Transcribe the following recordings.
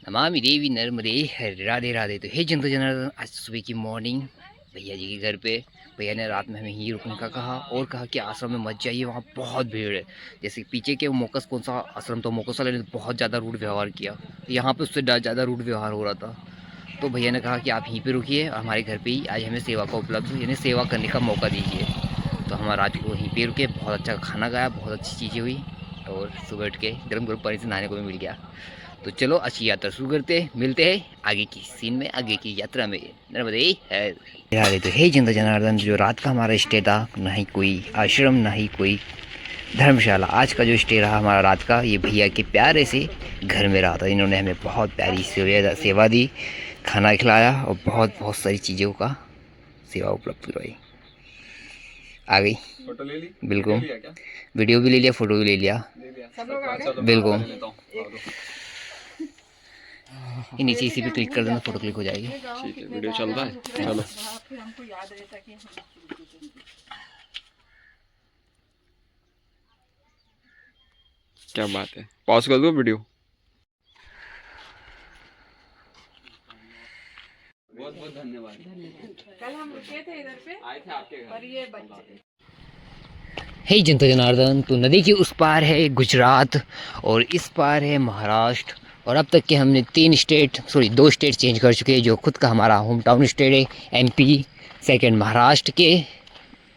नमामि देवी नर्मदे। राधे राधे। तो हे जनता जनार्दन, आज सुबह की मॉर्निंग भैया जी के घर पे भैया ने रात में हमें यहीं रुकने का कहा और कहा कि आश्रम में मत जाइए, वहाँ बहुत भीड़ है। जैसे पीछे के मोकस कौन सा आश्रम, तो मोकस वाले ने बहुत ज़्यादा रूड व्यवहार किया, तो यहाँ पे उससे ज़्यादा रूड व्यवहार हो रहा था। तो भैया ने कहा कि आप यहीं पे रुकिए, हमारे घर पे ही आज हमें सेवा का उपलब्ध यानी सेवा करने का मौका दीजिए। तो हम रात को वहीं पे रुके, बहुत अच्छा खाना खाया, बहुत अच्छी चीज़ें हुई और सुबह उठ के गर्म गर्म पानी से नहाने को भी मिल गया। तो चलो अच्छी यात्रा शुरू करते हैं, मिलते हैं आगे की सीन में, आगे की यात्रा में। नर्मदे है। तो हे जनता जनार्दन, जो रात का हमारा स्टे था, ना ही कोई आश्रम ना ही कोई धर्मशाला, आज का जो स्टे रहा हमारा रात का, ये भैया के प्यारे से घर में रहा था। इन्होंने हमें बहुत प्यारी सेवा दी, खाना खिलाया और बहुत बहुत सारी चीज़ों का सेवा उपलब्ध करवाई। आ गई फोटो ले ली, बिल्कुल, क्या? वीडियो भी ले लिया, फोटो भी ले लिया, बिल्कुल। ये नीचे इसी पे क्लिक कर देना, फोटो क्लिक हो जाएगी। ठीक है, वीडियो चल रहा है, चलो। क्या बात है, पॉज कर दो वीडियो। बहुत बहुत धन्यवाद। कल हम रुके थे इधर पे, आए थे आपके घर और ये बच्चे। हे जनता जनार्दन, तो नदी के उस पार है गुजरात और इस पार है महाराष्ट्र। और अब तक के हमने 2 स्टेट चेंज कर चुके हैं। जो खुद का हमारा होम टाउन स्टेट है एमपी, सेकंड महाराष्ट्र के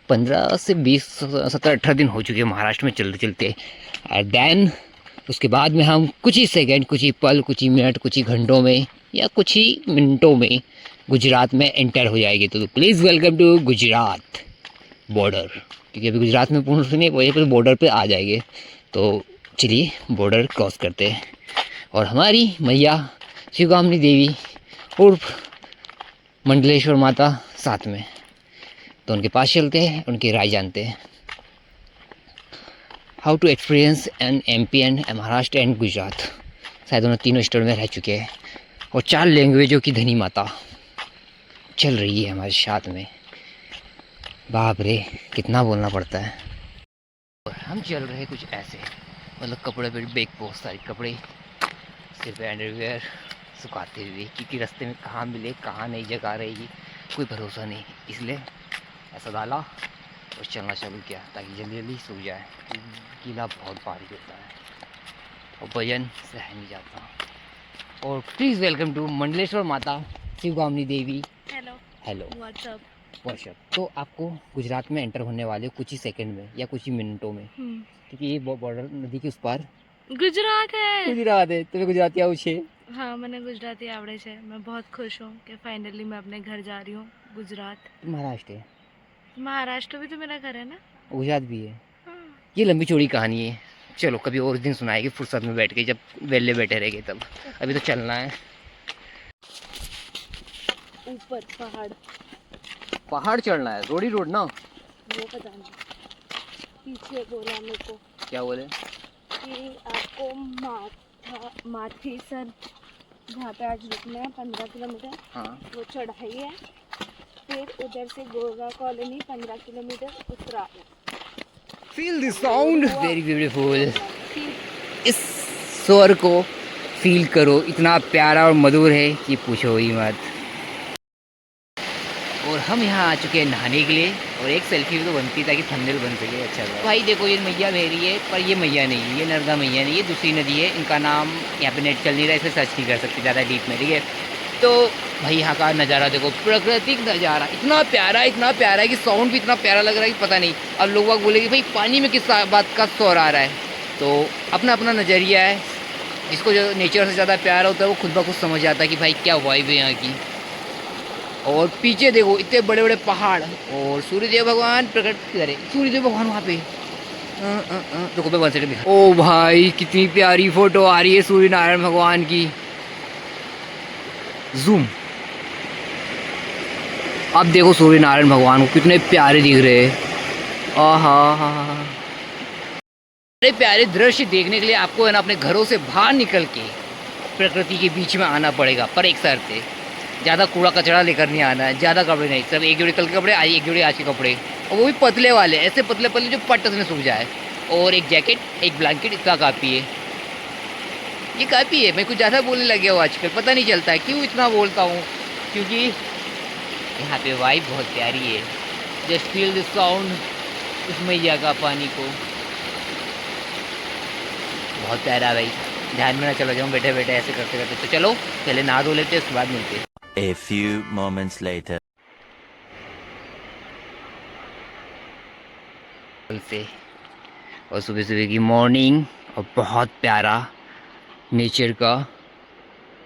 15 से 20 17 18 दिन हो चुके हैं महाराष्ट्र में चलते चलते। और देन उसके बाद में हम कुछ ही सेकंड, कुछ ही पल, कुछ ही मिनट, कुछ ही घंटों में या कुछ ही मिनटों में गुजरात में एंटर हो जाएगी। तो please welcome to Gujarat border, क्योंकि अभी गुजरात में पूर्ण सुनिए वहीं पर बॉर्डर पे आ जाएंगे। तो चलिए बॉर्डर क्रॉस करते हैं और हमारी मैया शिवगामिनी देवी उर्फ मंडलेश्वर माता साथ में, तो उनके पास चलते हैं, उनकी राय जानते हैं। How to experience an MP and Maharashtra and Gujarat. शायद उन्होंने तीनों स्टेट में रह चुके हैं और 4 लैंग्वेजों की धनी माता चल रही है हमारे साथ में। बाप रे, कितना बोलना पड़ता है। और हम चल रहे हैं कुछ ऐसे, मतलब कपड़े पे बैग, बहुत सारे कपड़े, सिर्फ अंडरवेयर सुखाते हुए, क्योंकि रास्ते में कहाँ मिले कहाँ नई जगह रहेगी कोई भरोसा नहीं, इसलिए ऐसा डाला और चलना चालू किया ताकि जल्दी जल्दी सूख जाए। गीला बहुत भारी होता है और वजन सह नहीं जाता। और please welcome to Mandleshwar Mata Shivgamini Devi. Hello hello what's up. वर्षप। तो आपको गुजरात में एंटर होने वाले कुछ ही सेकंड में या कुछ ही मिनटों में, क्योंकि ये बॉर्डर नदी के उस पार गुजरात है। गुजरात है। तुम्हें गुजराती आવું છે? हाँ, मैंने गुजराती आवड़े छे। मैं बहुत खुश हूँ कि फाइनली मैं अपने घर जा रही हूँ गुजरात। महाराष्ट्र है, महाराष्ट्र भी तो मेरा घर है ना। गुजरात भी है। हाँ। ये लंबी चौड़ी कहानी है, चलो कभी और दिन सुनाएगी फुर्सत में बैठ के, जब वेले बैठे रहेंगे तब। अभी तो चलना है। ऊपर पहाड़, पहाड़ चढ़ना है, रोड ही रोड ना। वो पता नहीं। पीछे बोला मेरे को क्या बोले कि आपको माथी सर जहाँ पे आज रुकना है 15 किलोमीटर, हाँ, वो चढ़ाई है। फिर उधर से गोगा कॉलोनी 15 किलोमीटर उतरा है। Feel the sound, very beautiful. इस स्वर को फील करो, इतना प्यारा और मधुर है कि पूछो ही मत। और हम यहाँ आ चुके हैं नहाने के लिए, और एक सेल्फी भी तो बनती ताकि थंबनेल बन सके अच्छा सा। भाई देखो, ये मैया बह रही है, पर ये मैया नहीं है, ये नर्मदा मैया नहीं, ये दूसरी नदी है। इनका नाम यहाँ पे नेट चल नहीं रहा, इसे सर्च नहीं कर सकते ज़्यादा डीप में, ठीक है। तो भाई यहाँ का नज़ारा देखो, प्राकृतिक नज़ारा इतना प्यारा है कि साउंड भी इतना प्यारा लग रहा है कि पता नहीं। अब लोग बाग बोलेंगे भाई पानी में किस बात का शोर आ रहा है, तो अपना अपना नज़रिया है। जिसको जो नेचर से ज़्यादा प्यार होता है वो खुद ब खुद समझ आता है कि भाई क्या वाइब है यहाँ की। और पीछे देखो इतने बड़े बड़े पहाड़, और सूर्यदेव भगवान प्रकट करे, सूर्यदेव भगवान वहाँ पे। देखो मैं 1 सेकंड दिखा। ओ भाई कितनी प्यारी फोटो आ रही है सूर्य नारायण भगवान की। जूम, अब देखो सूर्य नारायण भगवान को कितने प्यारे दिख रहे हैं। आहा, अरे प्यारे दृश्य देखने के लिए आपको है ना अपने घरों से बाहर निकल के प्रकृति के बीच में आना पड़ेगा, पर एक शर्त है, ज़्यादा कूड़ा कचरा लेकर नहीं आना है, ज़्यादा कपड़े नहीं, सिर्फ एक जोड़ी कल के कपड़े, आज एक जोड़ी आज के कपड़े, और वो भी पतले वाले, ऐसे पतले पतले जो पट में सूख जाए, और एक जैकेट, एक ब्लैंकेट, इतना काफ़ी है। ये काफ़ी है। मैं कुछ ज़्यादा बोलने लग गया हूँ आजकल, पता नहीं चलता है क्यों इतना बोलता हूँ, क्योंकि यहाँ पे वाइब बहुत प्यारी है। जस्ट फील द साउंड उस मैया का पानी को, बहुत प्यारा भाई। ध्यान में ना चलो जाऊँ बैठे बैठे ऐसे करते करते। तो चलो पहले नहा धो लेते हैं, उसके बाद मिलते हैं। A few moments later. से और सुबह सुबह की मॉर्निंग और बहुत प्यारा नेचर का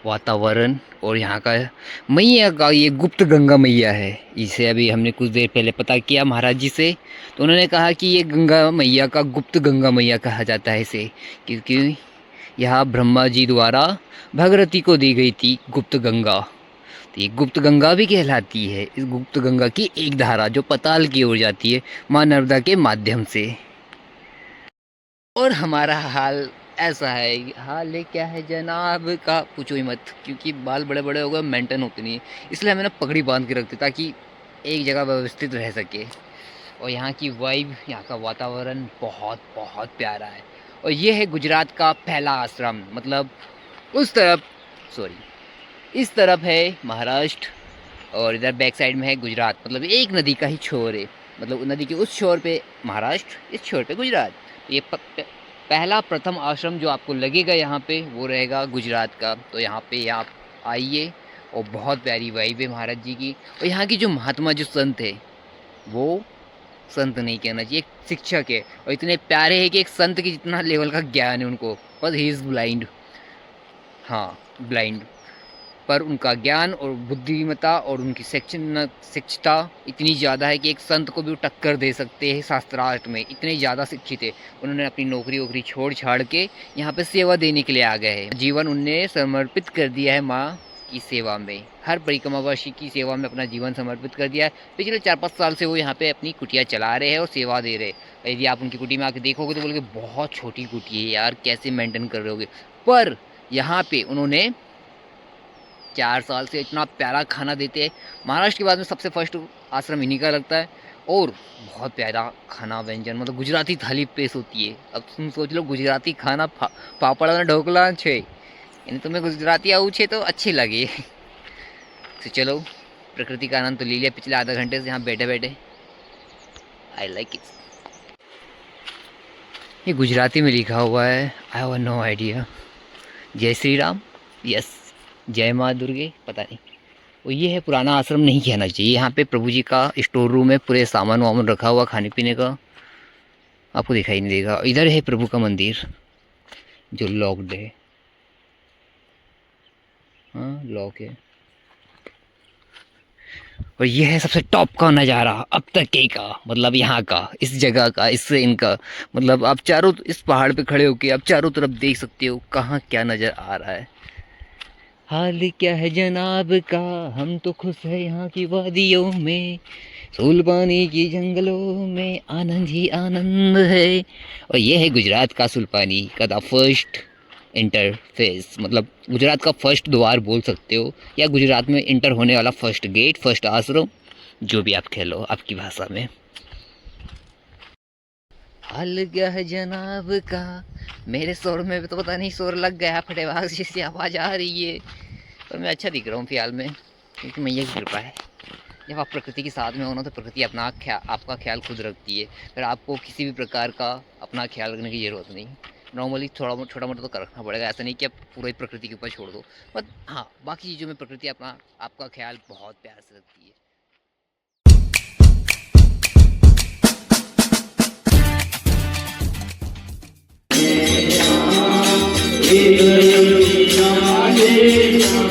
वातावरण। और यहाँ का मैया का ये गुप्त गंगा मैया है। इसे अभी हमने कुछ देर पहले पता किया महाराज जी से, तो उन्होंने कहा कि ये गंगा मैया का गुप्त गंगा मैया कहा जाता है इसे, क्योंकि यहाँ ब्रह्मा जी द्वारा भगीरथी को दी गई थी गुप्त गंगा। तो ये गुप्त गंगा भी कहलाती है। इस गुप्त गंगा की एक धारा जो पाताल की ओर जाती है माँ नर्मदा के माध्यम से। और हमारा हाल ऐसा है, हाल है क्या है जनाब का पूछो ही मत, क्योंकि बाल बड़े बड़े हो गए, मेंटेन होते नहीं है, इसलिए हमें ना पगड़ी बांध के रखते ताकि एक जगह व्यवस्थित रह सके। और यहाँ की वाइब, यहाँ का वातावरण बहुत बहुत प्यारा है। और ये है गुजरात का पहला आश्रम, मतलब उस तरफ इस तरफ है महाराष्ट्र और इधर बैक साइड में है गुजरात। मतलब एक नदी का ही छोर है, मतलब नदी के उस छोर पे महाराष्ट्र, इस छोर पे गुजरात। ये पहला प्रथम आश्रम जो आपको लगेगा यहाँ पे वो रहेगा गुजरात का। तो यहाँ पे आप आइए और बहुत प्यारी वाइब है महाराज जी की। और यहाँ की जो महात्मा जो संत है, वो संत नहीं कहना चाहिए, एक शिक्षक है। और इतने प्यारे हैं कि एक संत के जितना लेवल का ज्ञान है उनको, बस ही इज़ ब्लाइंड। हाँ ब्लाइंड, पर उनका ज्ञान और बुद्धिमत्ता और उनकी शिक्षता इतनी ज़्यादा है कि एक संत को भी टक्कर दे सकते हैं शास्त्रार्थ में, इतने ज़्यादा शिक्षित है। उन्होंने अपनी नौकरी वोकरी छोड़ छाड़ के यहाँ पे सेवा देने के लिए आ गए हैं। जीवन उनने समर्पित कर दिया है माँ की सेवा में, हर परिक्रमावासी की सेवा में अपना जीवन समर्पित कर दिया है। पिछले 4-5 साल से वो यहाँ पे अपनी कुटिया चला रहे हैं और सेवा दे रहे हैं। यदि आप उनकी कुटी में आके देखोगे तो बोलोगे बहुत छोटी कुटी है यार, कैसे मेंटेन कर रहे होगे। पर यहाँ पे उन्होंने 4 साल से इतना प्यारा खाना देते हैं। महाराष्ट्र के बाद में सबसे फर्स्ट आश्रम इन्हीं का लगता है। और बहुत प्यारा खाना व्यंजन, मतलब गुजराती थाली पेश होती है। अब तुम सोच लो गुजराती खाना पापड़ और ढोकला छे, यानी तुम्हें गुजराती आऊ छे तो अच्छी लगी। तो चलो प्रकृति का आनंद तो ले लिया पिछले आधा घंटे से यहाँ बैठे बैठे। I like it. ये गुजराती में लिखा हुआ है, आई हैव नो आइडिया। जय श्री राम, यस, जय माँ दुर्गे, पता नहीं। और ये है पुराना आश्रम, नहीं कहना चाहिए। यहाँ पे प्रभु जी का स्टोर रूम है, पूरे सामान वामान रखा हुआ खाने पीने का, आपको दिखाई नहीं देगा। इधर है प्रभु का मंदिर जो लॉक्ड है, हाँ लॉक है। और ये है सबसे टॉप का नज़ारा अब तक के का, मतलब यहाँ का, इस जगह का, इससे इनका, मतलब आप चारों इस पहाड़ पे खड़े होके आप चारों तरफ देख सकते हो कहाँ क्या नज़र आ रहा है। हाल क्या है जनाब का, हम तो खुश है यहाँ की वादियों में, सुल्पानी की जंगलों में आनंद ही आनंद है। और ये है गुजरात का सुल्पानी का द फर्स्ट इंटरफेस, मतलब गुजरात का फर्स्ट द्वार बोल सकते हो, या गुजरात में इंटर होने वाला फर्स्ट गेट, फर्स्ट आश्रम, जो भी आप कह लो आपकी भाषा में। हाल क्या है जनाब का, मेरे शोर में तो पता नहीं शोर लग गया, फटेवाग जैसी आवाज़ आ रही है। पर मैं अच्छा दिख रहा हूँ फिलहाल में, क्योंकि मैया की कृपा है। जब आप प्रकृति के साथ में हो ना तो प्रकृति आपका ख्याल खुद रखती है। फिर आपको किसी भी प्रकार का अपना ख्याल रखने की ज़रूरत नहीं। नॉर्मली छोटा मोटा तो रखना पड़ेगा, ऐसा नहीं कि आप पूरी प्रकृति के ऊपर छोड़ दो, बट हाँ बाकी चीज़ों में प्रकृति आपका ख्याल बहुत प्यार से रखती है। Hare Rama,